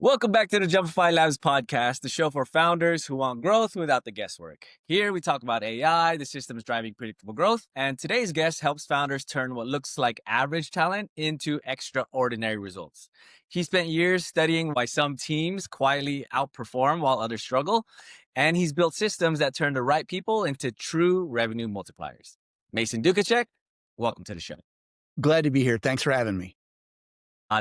Welcome back to the Jumpify Labs Podcast, the show for founders who want growth without the guesswork. Here we talk about AI, the systems driving predictable growth, and today's guest helps founders turn what looks like average talent into extraordinary results. He spent years studying why some teams quietly outperform while others struggle, and he's built systems that turn the right people into true revenue multipliers. Mason Duchatschek, welcome to the show. Glad to be here. Thanks for having me.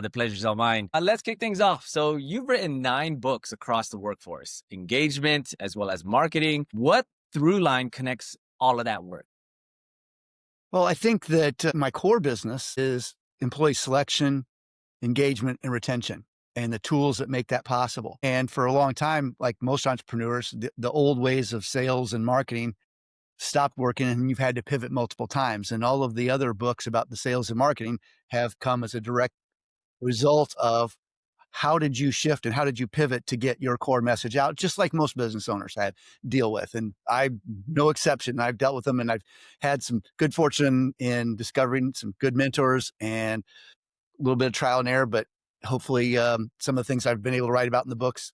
The pleasure's all mine. Let's kick things off. So you've written 9 books across the workforce, engagement, as well as marketing. What through line connects all of that work? Well, I think that my core business is employee selection, engagement, and retention, and the tools that make that possible. And for a long time, like most entrepreneurs, the old ways of sales and marketing stopped working and you've had to pivot multiple times. And all of the other books about the sales and marketing have come as a direct result of how did you shift and how did you pivot to get your core message out, just like most business owners deal with. And I'm no exception. I've dealt with them and I've had some good fortune in discovering some good mentors and a little bit of trial and error, but hopefully some of the things I've been able to write about in the books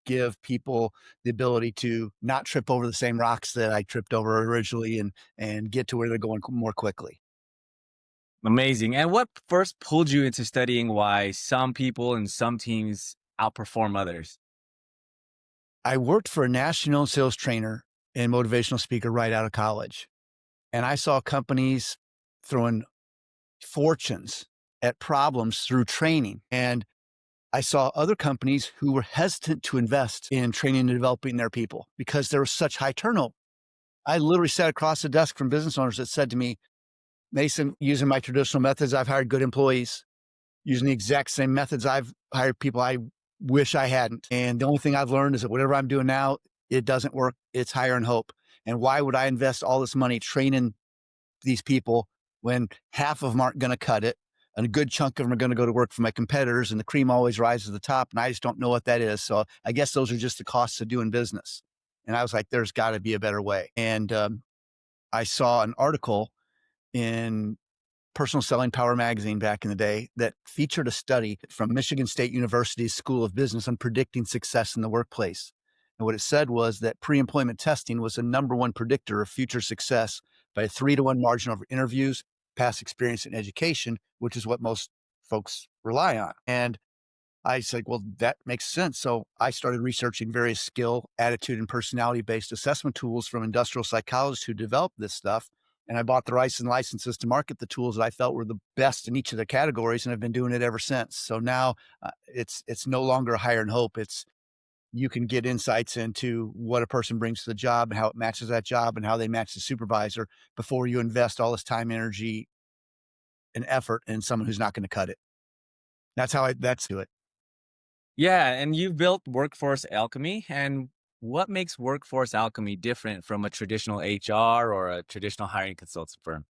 give people the ability to not trip over the same rocks that I tripped over originally and get to where they're going more quickly. Amazing. And what first pulled you into studying why some people and some teams outperform others? I worked for a national sales trainer and motivational speaker right out of college. And I saw companies throwing fortunes at problems through training. And I saw other companies who were hesitant to invest in training and developing their people because there was such high turnover. I literally sat across the desk from business owners that said to me, Mason, using my traditional methods, I've hired good employees. Using the exact same methods, I've hired people I wish I hadn't. And the only thing I've learned is that whatever I'm doing now, it doesn't work. It's hire and hope. And why would I invest all this money training these people when half of them aren't going to cut it and a good chunk of them are going to go to work for my competitors and the cream always rises to the top and I just don't know what that is. So I guess those are just the costs of doing business. And I was like, there's got to be a better way. And I saw an article in Personal Selling Power magazine back in the day that featured a study from Michigan State University's School of Business on predicting success in the workplace. And what it said was that pre-employment testing was the number one predictor of future success by a 3-to-1 margin over interviews, past experience, and education, which is what most folks rely on. And I said, well, that makes sense. So I started researching various skill, attitude, and personality-based assessment tools from industrial psychologists who developed this stuff. And I bought the rights and licenses to market the tools that I felt were the best in each of the categories. And I've been doing it ever since. So now it's no longer hire and hope. It's you can get insights into what a person brings to the job and how it matches that job and how they match the supervisor before you invest all this time, energy, and effort in someone who's not going to cut it. That's how that's do it. Yeah. And you've built Workforce Alchemy. And what makes Workforce Alchemy different from a traditional HR or a traditional hiring consulting firm?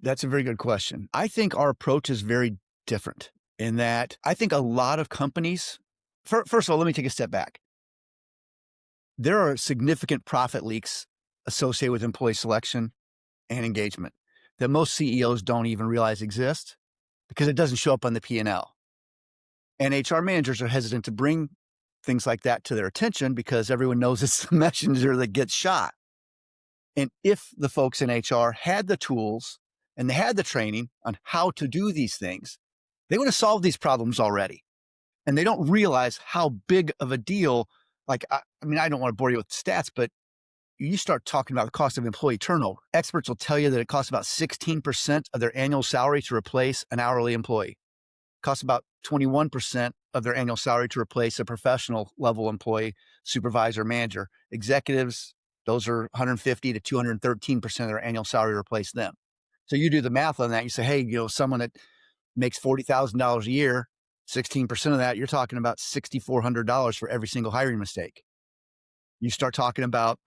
That's a very good question. I think our approach is very different in that I think a lot of companies, first of all, let me take a step back. There are significant profit leaks associated with employee selection and engagement that most CEOs don't even realize exist because it doesn't show up on the P&L. And HR managers are hesitant to bring things like that to their attention because everyone knows it's the messenger that gets shot. And if the folks in HR had the tools and they had the training on how to do these things, they would have solved these problems already. And they don't realize how big of a deal, like, I don't want to bore you with stats, but you start talking about the cost of employee turnover. Experts will tell you that it costs about 16% of their annual salary to replace an hourly employee. It costs about 21% of their annual salary to replace a professional level employee, supervisor, manager. Executives, those are 150 to 213% of their annual salary to replace them. So you do the math on that. You say, hey, someone that makes $40,000 a year, 16% of that, you're talking about $6,400 for every single hiring mistake. You start talking about,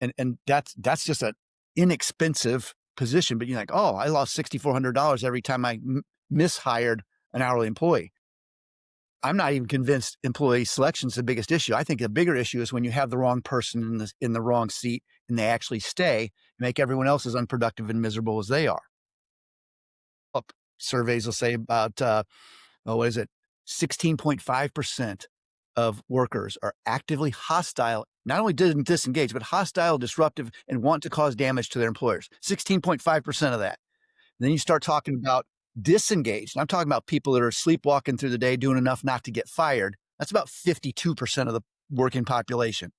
and that's just an inexpensive position, but you're like, oh, I lost $6,400 every time I mishired an hourly employee. I'm not even convinced employee selection is the biggest issue. I think the bigger issue is when you have the wrong person in the wrong seat and they actually stay, make everyone else as unproductive and miserable as they are. Surveys will say about, 16.5% of workers are actively hostile, not only disengaged, but hostile, disruptive, and want to cause damage to their employers. 16.5% of that. And then you start talking about disengaged. I'm talking about people that are sleepwalking through the day, doing enough not to get fired. That's about 52% of the working population.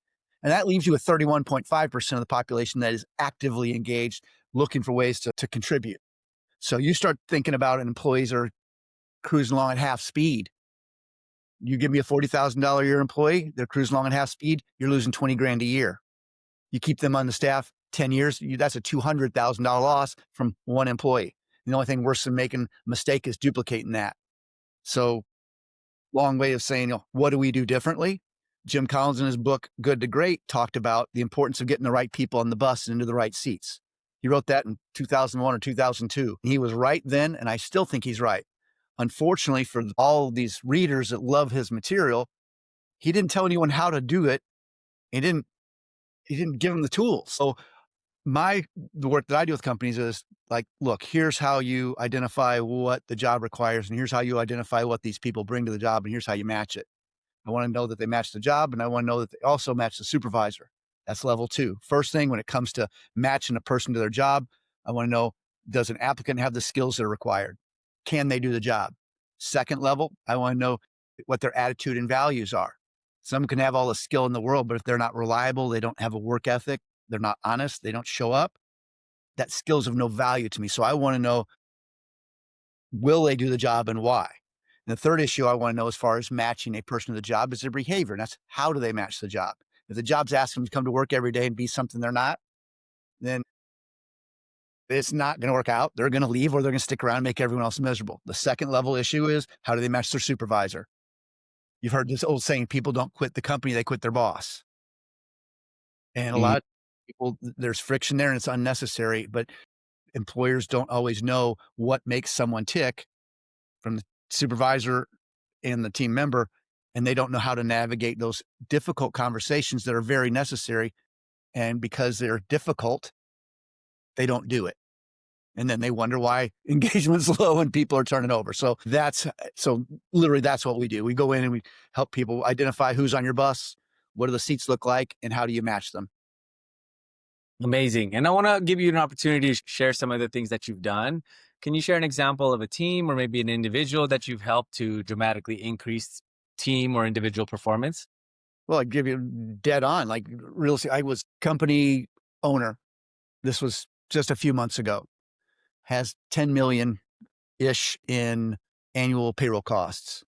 And that leaves you with 31.5% of the population that is actively engaged, looking for ways to contribute. So you start thinking about employees are cruising along at half speed. You give me a $40,000 a year employee, they're cruising along at half speed, you're losing 20 grand a year. You keep them on the staff 10 years, that's a $200,000 loss from one employee. The only thing worse than making a mistake is duplicating that. So long way of saying, what do we do differently? Jim Collins in his book, Good to Great, talked about the importance of getting the right people on the bus and into the right seats. He wrote that in 2001 or 2002. He was right then, and I still think he's right. Unfortunately, for all these readers that love his material, he didn't tell anyone how to do it. He didn't give them the tools. So the work that I do with companies is like, look, here's how you identify what the job requires, and here's how you identify what these people bring to the job, and here's how you match it. I want to know that they match the job, and I want to know that they also match the supervisor. That's level 2. First thing, when it comes to matching a person to their job, I want to know, does an applicant have the skills that are required? Can they do the job? Second level, I want to know what their attitude and values are. Some can have all the skill in the world, but if they're not reliable, they don't have a work ethic, they're not honest, they don't show up, that skill's of no value to me. So I want to know, will they do the job and why? And the third issue I want to know as far as matching a person to the job is their behavior. And that's how do they match the job? If the job's asking them to come to work every day and be something they're not, then it's not going to work out. They're going to leave, or they're going to stick around and make everyone else miserable. The second level issue is, how do they match their supervisor? You've heard this old saying, people don't quit the company, they quit their boss. And a lot of people, there's friction there and it's unnecessary, but employers don't always know what makes someone tick, from the supervisor and the team member, and they don't know how to navigate those difficult conversations that are very necessary. And because they're difficult, they don't do it. And then they wonder why engagement's low and people are turning over. So literally that's what we do. We go in and we help people identify who's on your bus, what do the seats look like, and how do you match them? Amazing. And I want to give you an opportunity to share some of the things that you've done. Can you share an example of a team or maybe an individual that you've helped to dramatically increase team or individual performance? Well, I give you dead on, like real estate. I was company owner. This was just a few months ago. Has 10 million-ish in annual payroll costs.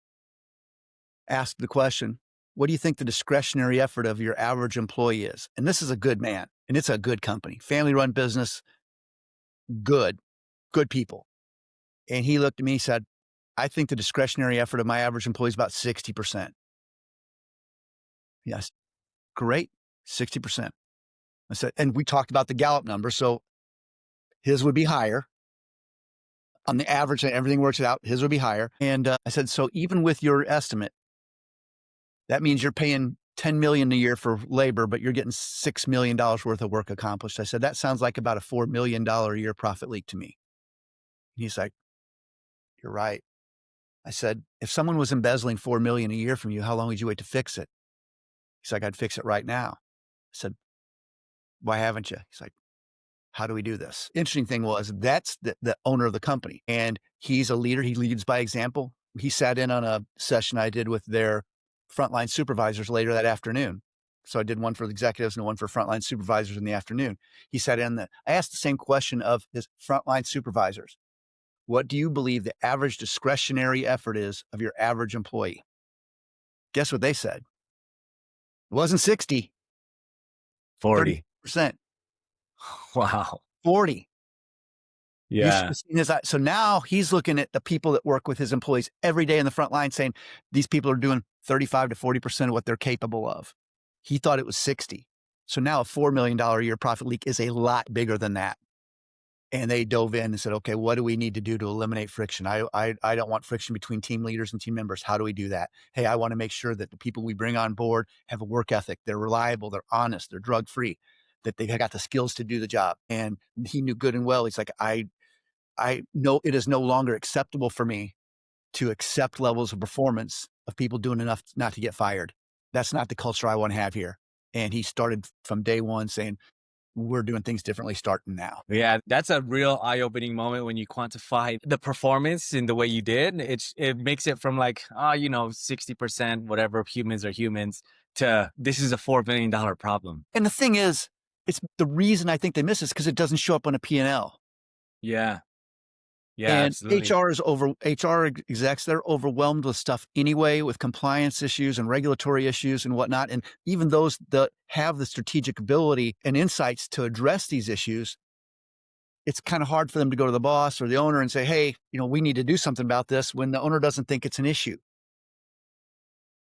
Ask the question, what do you think the discretionary effort of your average employee is? And this is a good man, and it's a good company, family-run business, good people. And he looked at me and said, I think the discretionary effort of my average employee is about 60%. Yes, great, 60%. I said, and we talked about the Gallup number, so his would be higher. On the average, everything works out, his would be higher. And I said, so even with your estimate, that means you're paying $10 million a year for labor, but you're getting $6 million worth of work accomplished. I said, that sounds like about a $4 million a year profit leak to me. And he's like, you're right. I said, if someone was embezzling $4 million a year from you, how long would you wait to fix it? He's like, I'd fix it right now. I said, why haven't you? He's like, how do we do this? Interesting thing was, that's the owner of the company, and he's a leader. He leads by example. He sat in on a session I did with their frontline supervisors later that afternoon. So I did one for the executives and one for frontline supervisors in the afternoon. He sat in I asked the same question of his frontline supervisors. What do you believe the average discretionary effort is of your average employee? Guess what they said? It wasn't 60, 40. 30%, Wow. 40. You should Yeah. have seen his eye. So now he's looking at the people that work with his employees every day in the front line, saying these people are doing 35 to 40% of what they're capable of. He thought it was 60. So now a $4 million a year profit leak is a lot bigger than that. And they dove in and said, okay, what do we need to do to eliminate friction? I don't want friction between team leaders and team members. How do we do that? Hey, I want to make sure that the people we bring on board have a work ethic. They're reliable. They're honest. They're drug-free, that they've got the skills to do the job. And he knew good and well. He's like, I know it is no longer acceptable for me to accept levels of performance of people doing enough not to get fired. That's not the culture I want to have here. And he started from day one saying, we're doing things differently starting now. Yeah, that's a real eye-opening moment when you quantify the performance in the way you did. It makes it from like, 60%, whatever, humans are humans, to this is a $4 billion problem. And the thing is, it's the reason I think they miss is because it doesn't show up on a P&L. Yeah. Yeah, And absolutely. HR execs, they're overwhelmed with stuff anyway, with compliance issues and regulatory issues and whatnot. And even those that have the strategic ability and insights to address these issues, it's kind of hard for them to go to the boss or the owner and say, hey, we need to do something about this when the owner doesn't think it's an issue.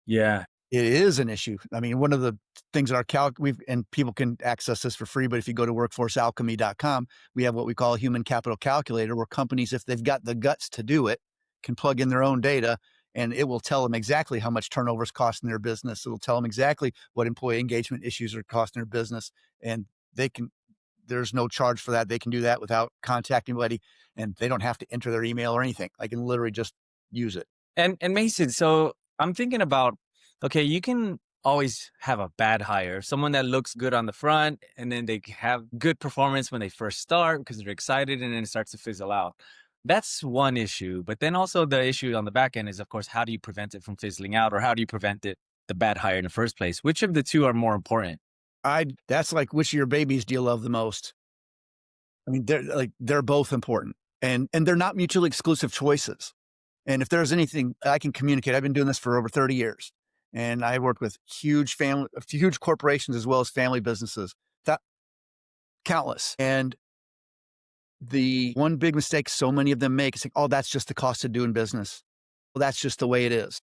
Yeah. It is an issue. I mean, one of the things in our and people can access this for free, but if you go to workforcealchemy.com, we have what we call a human capital calculator, where companies, if they've got the guts to do it, can plug in their own data, and it will tell them exactly how much turnover is costing their business. It'll tell them exactly what employee engagement issues are costing their business, and there's no charge for that. They can do that without contacting anybody, and they don't have to enter their email or anything. I can literally just use it. And Mason, so I'm thinking about, okay, you can always have a bad hire, someone that looks good on the front, and then they have good performance when they first start because they're excited, and then it starts to fizzle out. That's one issue. But then also the issue on the back end is, of course, how do you prevent it from fizzling out, or how do you prevent the bad hire in the first place? Which of the two are more important? That's like, which of your babies do you love the most? I mean, they're both important, and they're not mutually exclusive choices. And if there's anything I can communicate, I've been doing this for over 30 years, and I worked with huge corporations as well as family businesses, countless. And the one big mistake so many of them make is like, oh, that's just the cost of doing business. Well, that's just the way it is.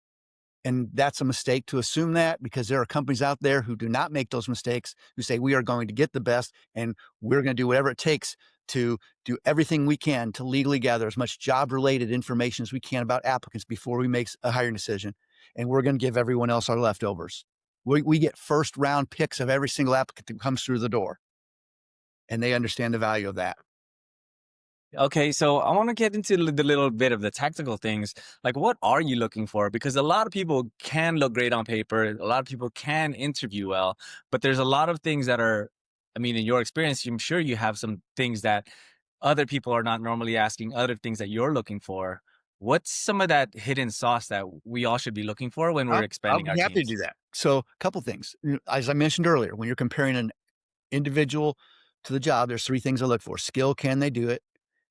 And that's a mistake to assume that, because there are companies out there who do not make those mistakes, who say we are going to get the best and we're going to do whatever it takes to do everything we can to legally gather as much job-related information as we can about applicants before we make a hiring decision. And we're going to give everyone else our leftovers. We get first-round picks of every single applicant that comes through the door. And they understand the value of that. Okay, so I want to get into the little bit of the tactical things. Like, what are you looking for? Because a lot of people can look great on paper. A lot of people can interview well, but there's a lot of things that are, I mean, in your experience, I'm sure you have some things that other people are not normally asking, other things that you're looking for. What's some of that hidden sauce that we all should be looking for when we're I'll expanding our be happy to teams? do that. So a couple things. As I mentioned earlier, when you're comparing an individual to the job, there's three things I look for: skill, can they do it?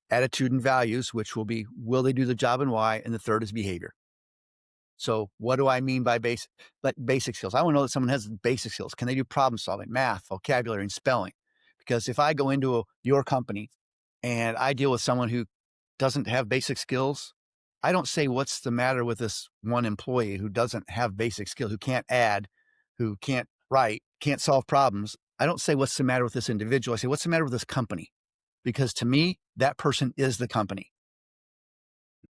Attitude and values, which will be, will they do the job and why? And the third is behavior. So what do I mean by basic skills? I want to know that someone has basic skills. Can they do problem solving, math, vocabulary, and spelling? Because if I go into your company and I deal with someone who doesn't have basic skills, I don't say, what's the matter with this one employee who doesn't have basic skill, who can't add, who can't write, can't solve problems. I don't say, what's the matter with this individual? I say, what's the matter with this company? Because to me, that person is the company.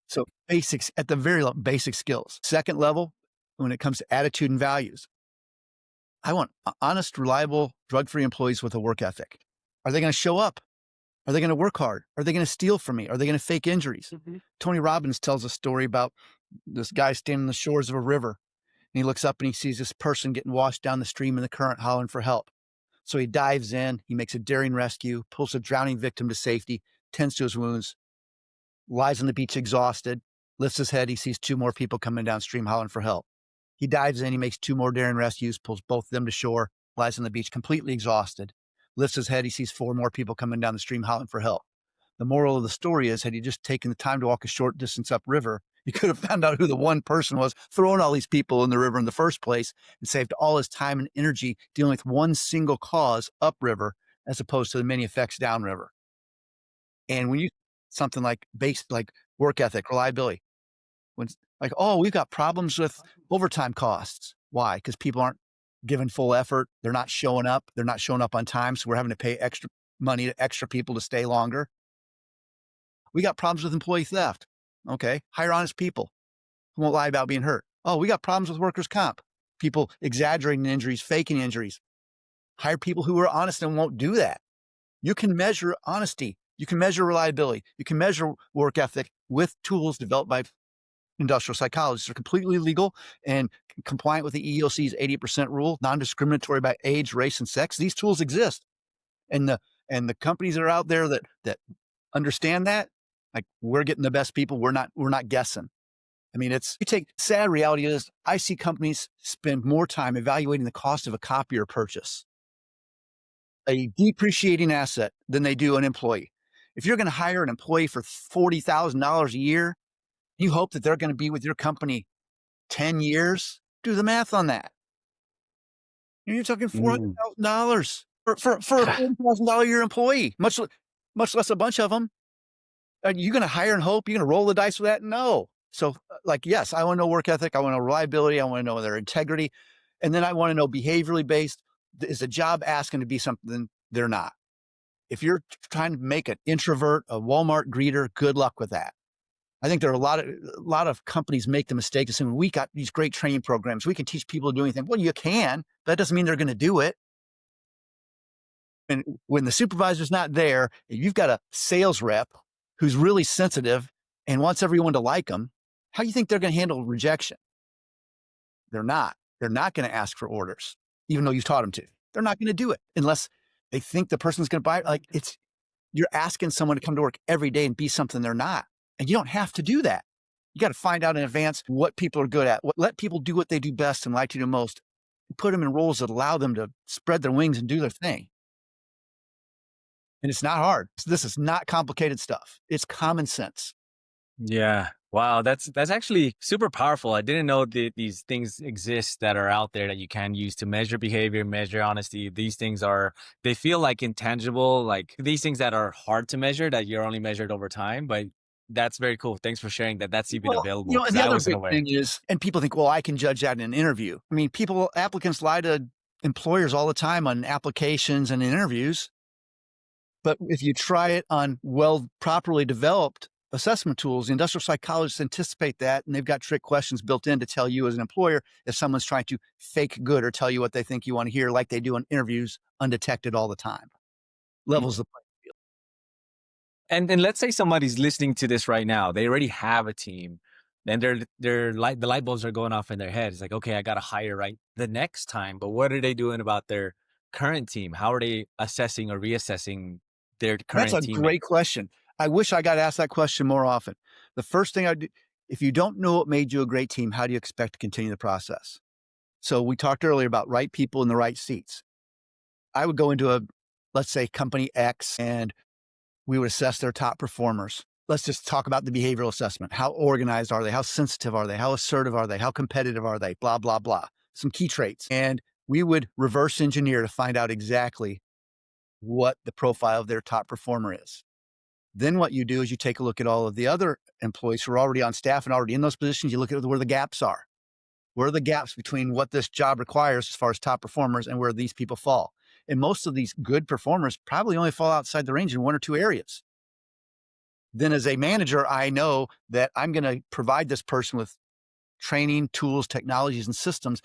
So basics, at the very level, basic skills. Second level, when it comes to attitude and values, I want honest, reliable, drug-free employees with a work ethic. Are they going to show up? Are they going to work hard? Are they going to steal from me? Are they going to fake injuries? Mm-hmm. Tony Robbins tells a story about this guy standing on the shores of a river, and he looks up and he sees this person getting washed down the stream in the current, hollering for help. So he dives in, he makes a daring rescue, pulls a drowning victim to safety, tends to his wounds, lies on the beach exhausted, lifts his head, he sees two more people coming downstream hollering for help. He dives in, he makes two more daring rescues, pulls both of them to shore, lies on the beach completely exhausted, lifts his head, he sees four more people coming down the stream hollering for help. The moral of the story is, had he just taken the time to walk a short distance upriver, he could have found out who the one person was throwing all these people in the river in the first place, and saved all his time and energy dealing with one single cause upriver as opposed to the many effects downriver. And when you something like work ethic, reliability, when like, oh, we've got problems with overtime costs. Why? Because people aren't giving full effort. They're not showing up. They're not showing up on time. So we're having to pay extra money to extra people to stay longer. We got problems with employee theft. Okay. Hire honest people who won't lie about being hurt. Oh, we got problems with workers' comp. People exaggerating injuries, faking injuries. Hire people who are honest and won't do that. You can measure honesty. You can measure reliability. You can measure work ethic with tools developed by industrial psychologists. They're completely legal and compliant with the EEOC's 80% rule, non-discriminatory by age, race, and sex. These tools exist. And the companies that are out there that understand that, like, we're getting the best people. We're not guessing. I mean, sad reality is I see companies spend more time evaluating the cost of a copier purchase, a depreciating asset, than they do an employee. If you're going to hire an employee for $40,000 a year, you hope that they're going to be with your company 10 years. Do the math on that. You're talking $400,000 for a $40,000 a year employee, much less a bunch of them. Are you going to hire and hope? You're going to roll the dice with that? No. So, yes, I want to know work ethic. I want to know reliability. I want to know their integrity. And then I want to know behaviorally based. Is the job asking to be something they're not? If you're trying to make an introvert, a Walmart greeter, good luck with that. I think there are a lot of companies make the mistake of saying, we got these great training programs. We can teach people to do anything. Well, you can, but that doesn't mean they're going to do it. And when the supervisor's not there, you've got a sales rep who's really sensitive and wants everyone to like them. How do you think they're going to handle rejection? They're not. They're not going to ask for orders, even though you've taught them to. They're not going to do it unless they think the person's going to buy it. You're asking someone to come to work every day and be something they're not. And you don't have to do that. You got to find out in advance what people are good at. Let people do what they do best and like to do most. Put them in roles that allow them to spread their wings and do their thing. And it's not hard. This is not complicated stuff. It's common sense. Yeah. Wow. That's actually super powerful. I didn't know that these things exist that are out there that you can use to measure behavior, measure honesty. These things they feel like intangible, like these things that are hard to measure, that you're only measured over time. But that's very cool. Thanks for sharing that. That's even available. And the other big thing is, and people think, well, I can judge that in an interview. I mean, applicants lie to employers all the time on applications and interviews. But if you try it on properly developed assessment tools, the industrial psychologists anticipate that, and they've got trick questions built in to tell you as an employer if someone's trying to fake good or tell you what they think you want to hear, like they do on interviews, undetected all the time. Levels the playing field. And let's say somebody's listening to this right now. They already have a team. Then the light bulbs are going off in their head. It's like, okay, I got to hire right the next time. But what are they doing about their current team? How are they assessing or reassessing their current team? That's a great question. I wish I got asked that question more often. The first thing I do, if you don't know what made you a great team, how do you expect to continue the process? So we talked earlier about right people in the right seats. I would go into let's say company X, and we would assess their top performers. Let's just talk about the behavioral assessment. How organized are they? How sensitive are they? How assertive are they? How competitive are they? Blah, blah, blah. Some key traits. And we would reverse engineer to find out exactly what the profile of their top performer is. Then what you do is you take a look at all of the other employees who are already on staff and already in those positions. You look at where the gaps are. Where are the gaps between what this job requires as far as top performers and where these people fall? And most of these good performers probably only fall outside the range in one or two areas. Then as a manager, I know that I'm going to provide this person with training, tools, technologies, and systems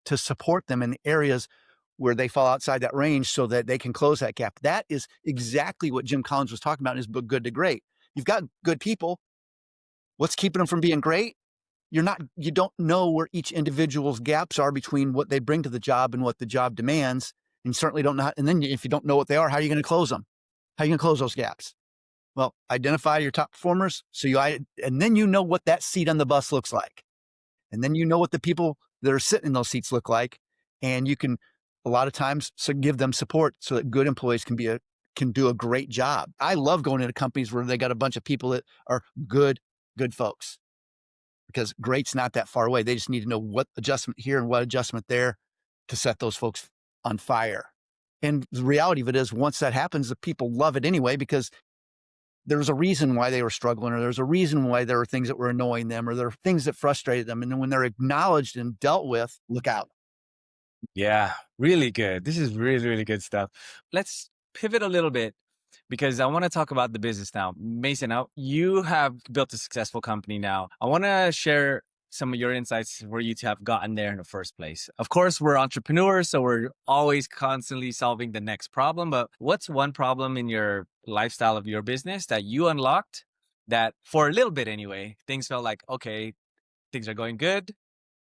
to support them in the areas where they fall outside that range so that they can close that gap. That is exactly what Jim Collins was talking about in his book, Good to Great. You've got good people. What's keeping them from being great? You don't know where each individual's gaps are between what they bring to the job and what the job demands. And you certainly don't know. And then if you don't know what they are, how are you going to close them? How are you going to close those gaps? Well, identify your top performers. And then you know what that seat on the bus looks like. And then you know what the people that are sitting in those seats look like. And you can, a lot of times, give them support so that good employees can do a great job. I love going into companies where they got a bunch of people that are good folks, because great's not that far away. They just need to know what adjustment here and what adjustment there to set those folks on fire. And the reality of it is, once that happens, the people love it anyway, because there was a reason why they were struggling, or there's a reason why there were things that were annoying them, or there are things that frustrated them. And then when they're acknowledged and dealt with, look out. Yeah, really good. This is really, really good stuff. Let's pivot a little bit, because I want to talk about the business now. Mason, now you have built a successful company now. I want to share some of your insights for you to have gotten there in the first place. Of course, we're entrepreneurs, so we're always constantly solving the next problem. But what's one problem in your lifestyle of your business that you unlocked that for a little bit anyway, things felt like, okay, things are going good.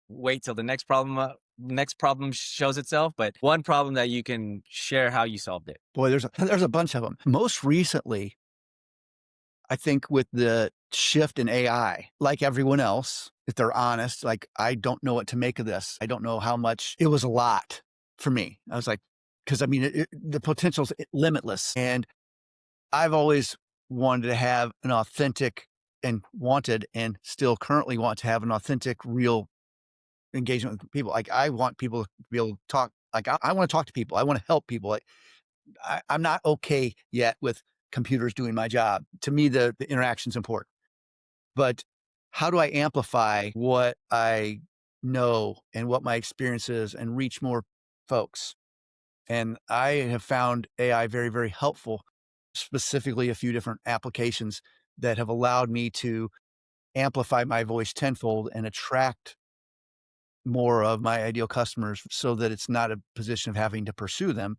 Wait till the next problem shows itself. But one problem that you can share how you solved it. Boy, there's a bunch of them. Most recently, I think with the shift in AI, like everyone else, if they're honest, like, I don't know what to make of this. I don't know how much it was a lot for me. I was like, because I mean, the potential's limitless. And I've always wanted to have an authentic and wanted and still currently want to have an authentic, real engagement with people. Like, I want people to be able to talk. Like, I want to talk to people. I want to help people. Like, I'm not okay yet with computers doing my job. To me, the interaction's important. But how do I amplify what I know and what my experience is and reach more folks? And I have found AI very, very helpful, specifically a few different applications that have allowed me to amplify my voice tenfold and attract more of my ideal customers so that it's not a position of having to pursue them.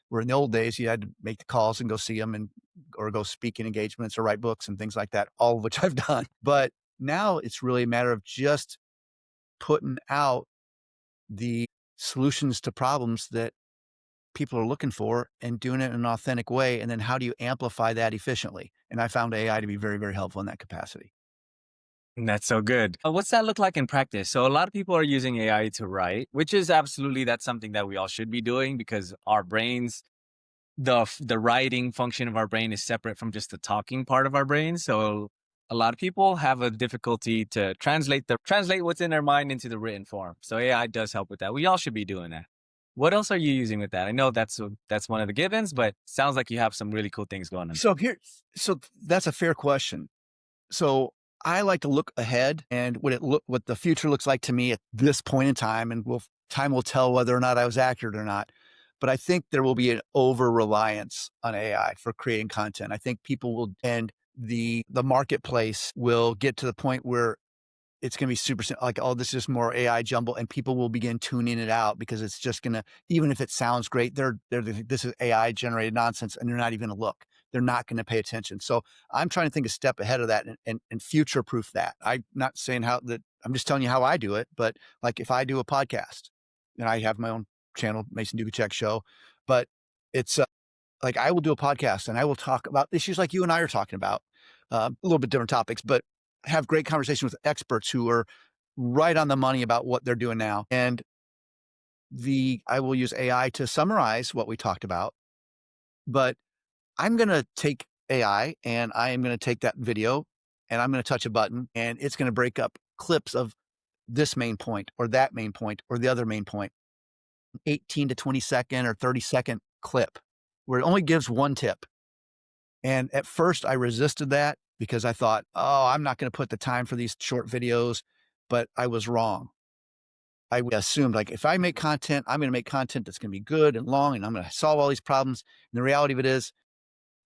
Where in the old days, you had to make the calls and go see them or go speak in engagements or write books and things like that, all of which I've done. But now it's really a matter of just putting out the solutions to problems that people are looking for and doing it in an authentic way. And then how do you amplify that efficiently? And I found AI to be very, very helpful in that capacity. That's so good. What's that look like in practice? So a lot of people are using AI to write, which is absolutely that's something that we all should be doing because our brains, the writing function of our brain is separate from just the talking part of our brain. So a lot of people have a difficulty to translate what's in their mind into the written form. So AI does help with that. We all should be doing that. What else are you using with that? I know that's one of the givens, but sounds like you have some really cool things going on. So that's a fair question. So I like to look ahead and what the future looks like to me at this point in time, and time will tell whether or not I was accurate or not. But I think there will be an over reliance on AI for creating content. I think people will, and the marketplace will get to the point where it's going to be super like, oh, this is just more AI jumble, and people will begin tuning it out because it's just going to, even if it sounds great, this is AI generated nonsense, and they're not even going to look. They're not going to pay attention. So I'm trying to think a step ahead of that and future proof that. I'm not saying I'm just telling you how I do it. But like, if I do a podcast, and I have my own channel, Mason Duchatschek Show, but it's like, I will do a podcast and I will talk about issues like you and I are talking about, a little bit different topics, but have great conversations with experts who are right on the money about what they're doing now. And I will use AI to summarize what we talked about, but I'm going to take AI and I am going to take that video and I'm going to touch a button and it's going to break up clips of this main point or that main point or the other main point, 18 to 20-second or 30-second clip where it only gives one tip. And at first I resisted that because I thought, oh, I'm not going to put the time for these short videos, but I was wrong. I assumed, like, if I make content, I'm going to make content that's going to be good and long, and I'm going to solve all these problems. And the reality of it is,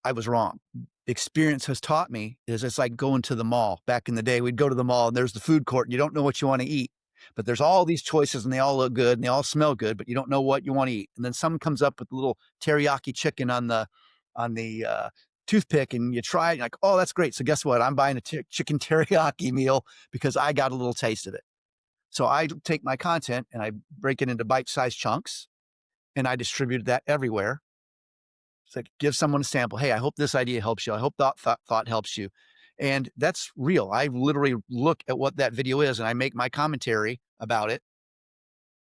I was wrong. Experience has taught me is it's like going to the mall. Back in the day, we'd go to the mall and there's the food court and you don't know what you want to eat, but there's all these choices and they all look good and they all smell good, but you don't know what you want to eat. And then someone comes up with a little teriyaki chicken on the toothpick and you try it and you're like, oh, that's great. So guess what? I'm buying a chicken teriyaki meal because I got a little taste of it. So I take my content and I break it into bite-sized chunks and I distribute that everywhere. It's like, give someone a sample. Hey, I hope this idea helps you. I hope thought helps you. And that's real. I literally look at what that video is and I make my commentary about it.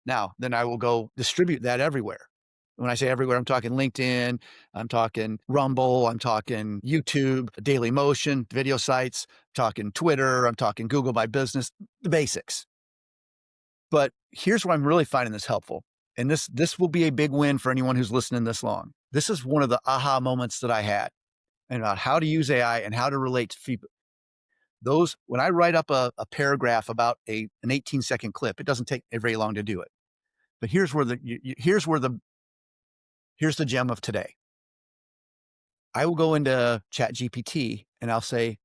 Now, then I will go distribute that everywhere. When I say everywhere, I'm talking LinkedIn, I'm talking Rumble, I'm talking YouTube, Daily Motion, video sites, I'm talking Twitter, I'm talking Google My Business, the basics. But here's where I'm really finding this helpful. And this will be a big win for anyone who's listening this long. This is one of the aha moments that I had about how to use AI and how to relate to people. When I write up a paragraph about an 18-second clip, it doesn't take very long to do it. But here's the gem of today. I will go into ChatGPT and I'll say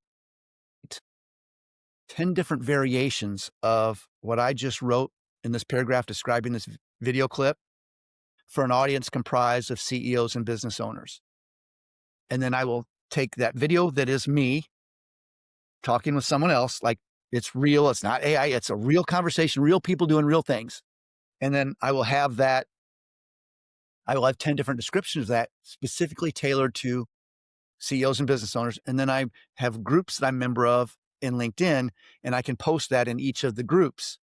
10 different variations of what I just wrote in this paragraph describing this video clip for an audience comprised of CEOs and business owners. And then I will take that video that is me talking with someone else, like it's real, it's not AI, it's a real conversation, real people doing real things. And then I will have 10 different descriptions of that specifically tailored to CEOs and business owners. And then I have groups that I'm a member of in LinkedIn, and I can post that in each of the groups.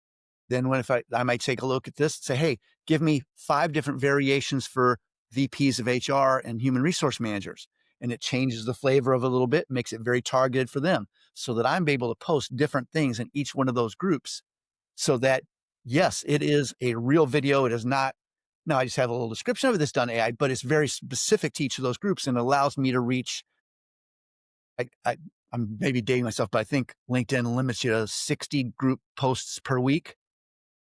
Then if I might take a look at this and say, hey, give me 5 different variations for VPs of HR and human resource managers. And it changes the flavor of it a little bit, makes it very targeted for them so that I'm able to post different things in each one of those groups so that, yes, it is a real video. It is not, no, I just have a little description of it that's done AI, but it's very specific to each of those groups and allows me to reach, I'm maybe dating myself, but I think LinkedIn limits you to 60 group posts per week.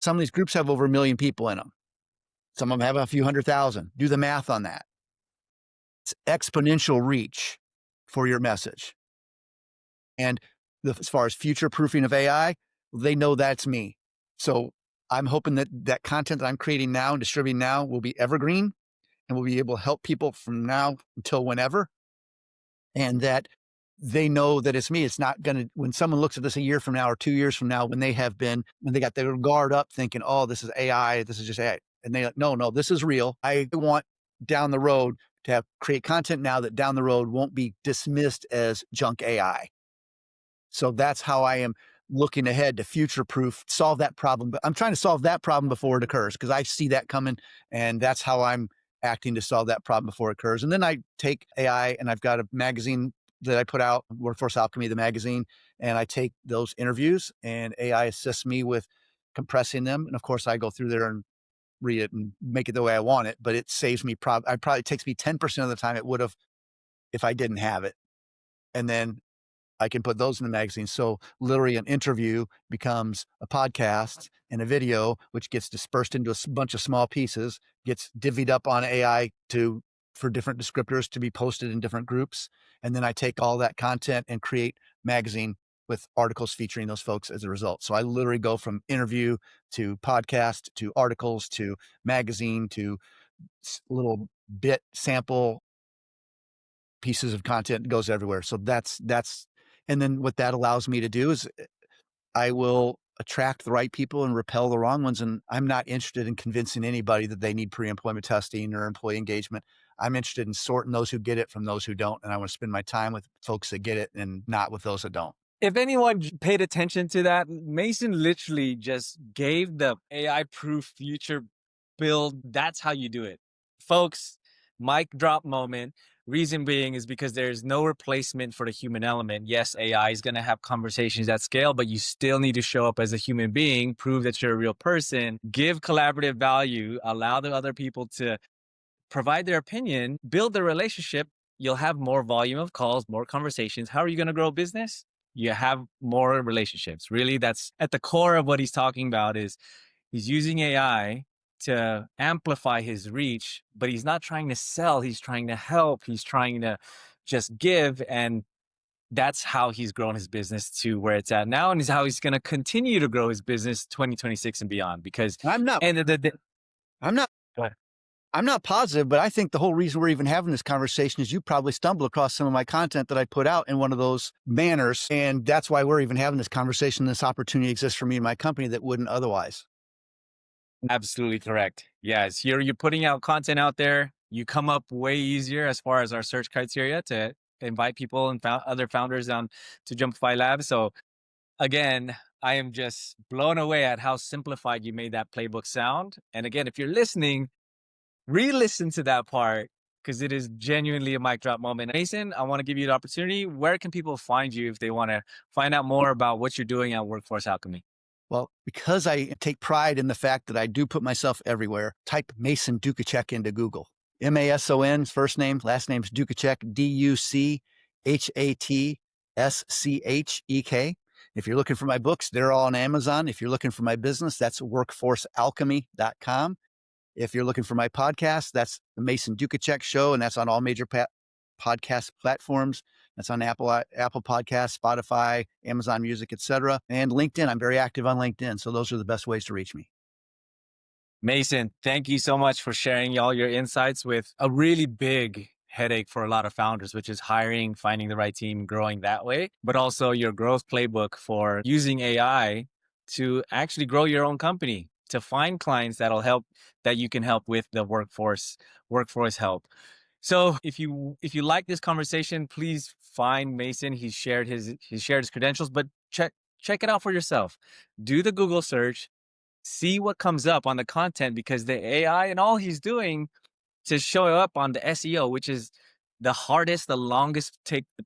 Some of these groups have over 1 million people in them. Some of them have a few 100,000. Do the math on that. It's exponential reach for your message. And as far as future proofing of AI, they know that's me. So I'm hoping that content that I'm creating now and distributing now will be evergreen and will be able to help people from now until whenever. And that they know that it's me. It's not going to, when someone looks at this a year from now or 2 years from now, when they got their guard up thinking, oh, this is AI, this is just AI. And they're like, no, this is real. I want down the road to create content now that down the road won't be dismissed as junk AI. So that's how I am looking ahead to future-proof, solve that problem. But I'm trying to solve that problem before it occurs because I see that coming, and that's how I'm acting to solve that problem before it occurs. And then I take AI, and I've got a magazine that I put out, Workforce Alchemy, the magazine, and I take those interviews, and AI assists me with compressing them. And of course, I go through there and read it and make it the way I want it, but it saves me probably takes me 10% of the time it would have if I didn't have it. And then I can put those in the magazine. So literally an interview becomes a podcast and a video, which gets dispersed into a bunch of small pieces, gets divvied up on AI for different descriptors to be posted in different groups. And then I take all that content and create magazine with articles featuring those folks as a result. So I literally go from interview to podcast to articles to magazine to little bit sample pieces of content, goes everywhere. So that's, and then what that allows me to do is I will attract the right people and repel the wrong ones. And I'm not interested in convincing anybody that they need pre-employment testing or employee engagement. I'm interested in sorting those who get it from those who don't. And I want to spend my time with folks that get it and not with those that don't. If anyone paid attention to that, Mason literally just gave the AI-proof future build. That's how you do it. Folks, mic drop moment. Reason being is because there's no replacement for the human element. Yes, AI is going to have conversations at scale, but you still need to show up as a human being, prove that you're a real person, give collaborative value, allow the other people to provide their opinion, build the relationship. You'll have more volume of calls, more conversations. How are you going to grow a business? You have more relationships. Really, that's at the core of what he's talking about. Is he's using AI to amplify his reach, but he's not trying to sell. He's trying to help. He's trying to just give. And that's how he's grown his business to where it's at now. And is how he's going to continue to grow his business 2026 and beyond. Because I'm not, end of the day, I'm not, go ahead. I'm not positive, but I think the whole reason we're even having this conversation is you probably stumbled across some of my content that I put out in one of those manners. And that's why we're even having this conversation. This opportunity exists for me and my company that wouldn't otherwise. Absolutely correct. Yes, you're putting out content out there. You come up way easier as far as our search criteria to invite people and other founders on to Jumpify Labs. So again, I am just blown away at how simplified you made that playbook sound. And again, if you're listening, re-listen to that part because it is genuinely a mic drop moment. Mason, I want to give you the opportunity. Where can people find you if they want to find out more about what you're doing at Workforce Alchemy? Well, because I take pride in the fact that I do put myself everywhere, type Mason Duchatschek into Google. Mason, first name, last name's Duchatschek, Duchatschek. If you're looking for my books, they're all on Amazon. If you're looking for my business, that's workforcealchemy.com. If you're looking for my podcast, that's the Mason Duchatschek Show, and that's on all major podcast platforms. That's on Apple Podcasts, Spotify, Amazon Music, etc. And LinkedIn. I'm very active on LinkedIn. So those are the best ways to reach me. Mason, thank you so much for sharing all your insights with a really big headache for a lot of founders, which is hiring, finding the right team, growing that way, but also your growth playbook for using AI to actually grow your own company, to find clients that you can help with the workforce help. So if you like this conversation, please find Mason. He shared his credentials, but check it out for yourself. Do the Google search, see what comes up on the content, because the AI and all he's doing to show up on the SEO, which is the hardest, the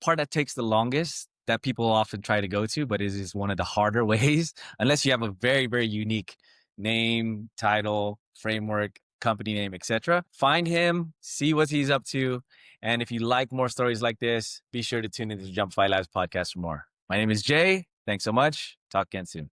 part that takes the longest, that people often try to go to, but is one of the harder ways, unless you have a very, very unique name, title, framework, company name, etc. Find him, see what he's up to. And if you like more stories like this, be sure to tune into the Jumpify Labs podcast for more. My name is Jay. Thanks so much. Talk again soon.